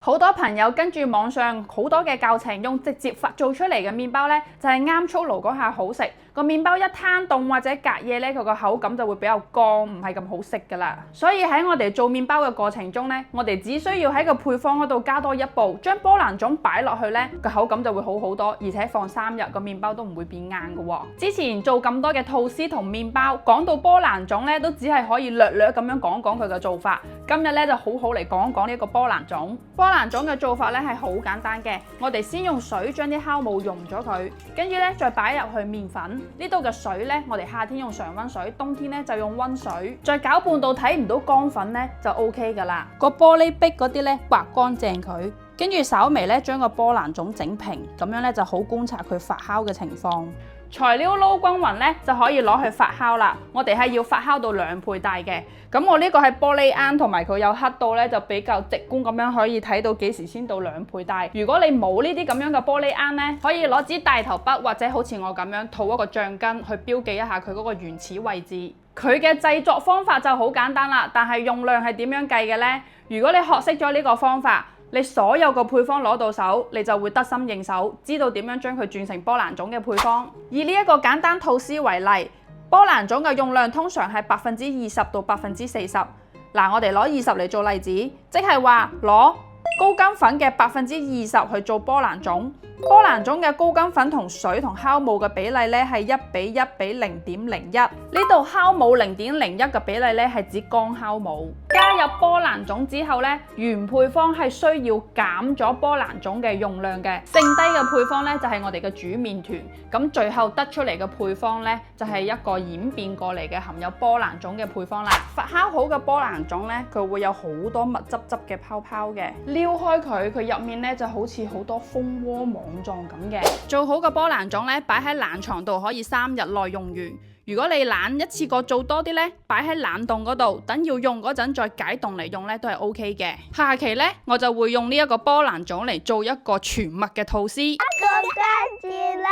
好多朋友跟住網上好多嘅教程，用直接做出嚟嘅麵包呢，就係啱出爐嗰下好食。個麵包一攤凍或者隔夜呢，佢個口感就會比較乾，唔係咁好食噶啦。所以喺我哋做麵包嘅過程中呢，我哋只需要喺個配方嗰度加多一步，將波蘭種擺落去呢，個口感就會好好多，而且放3日個麵包都唔會變硬噶喎。之前做咁多嘅吐司同麵包，講到波蘭種呢，都只係可以略略咁樣講講佢嘅做法。今日呢，就好好嚟講講呢個波蘭種。波蘭種嘅做法呢係好簡單嘅，我哋先用水將啲酵母溶咗佢，跟住呢再擺入去麵粉。呢度嘅水呢，我哋夏天用常溫水，冬天呢就用溫水，再攪拌到睇唔到乾粉呢，就 OK 噶啦。個玻璃壁嗰啲呢，刮乾淨佢，跟住稍微呢將個波蘭種整平，咁樣呢就好觀察佢發酵嘅情況。材料撈均勻呢，就可以攞去發酵啦。我哋係要發酵到2倍大嘅。咁我呢個係玻璃罌，同埋佢有黑到呢，就比較直觀咁樣可以睇到幾時先到2倍大。如果你冇呢啲咁樣嘅玻璃罌呢，可以攞支大頭筆或者好似我咁樣套一個橡筋去標記一下佢嗰個原始位置。佢嘅製作方法就好簡單啦，但係用量係點樣計嘅呢？如果你學識咗呢個方法，你所有個配方攞到手，你就會得心應手，知道點樣將佢轉成波蘭種嘅配方。以呢一個簡單吐司為例，波蘭種嘅用量通常係20%到40%。嗱，我哋攞20嚟做例子，即係話攞高筋粉嘅20%去做波蘭種。波蘭種嘅高筋粉同水同酵母嘅比例咧係1:1:0.01。呢度酵母0.01嘅比例咧係指乾酵母。加入波蘭種之後咧，原配方係需要減咗波蘭種嘅用量嘅，剩低嘅配方咧就係我哋嘅煮麵團。咁最後得出嚟嘅配方咧就係一個演變過嚟嘅含有波蘭種嘅配方啦。發酵好嘅波蘭種咧，佢會有好多密汁汁嘅泡泡嘅，撩開佢，佢入面咧就好似好多蜂窩網狀咁嘅。做好嘅波蘭種咧，擺喺冷藏度可以3日內用完。如果你懶一次過做多啲咧，擺喺冷凍嗰度，等要用嗰陣再解凍嚟用咧都係 OK 嘅。下期咧我就會用呢一個波蘭種嚟做一個全麥嘅吐司。公關節啦！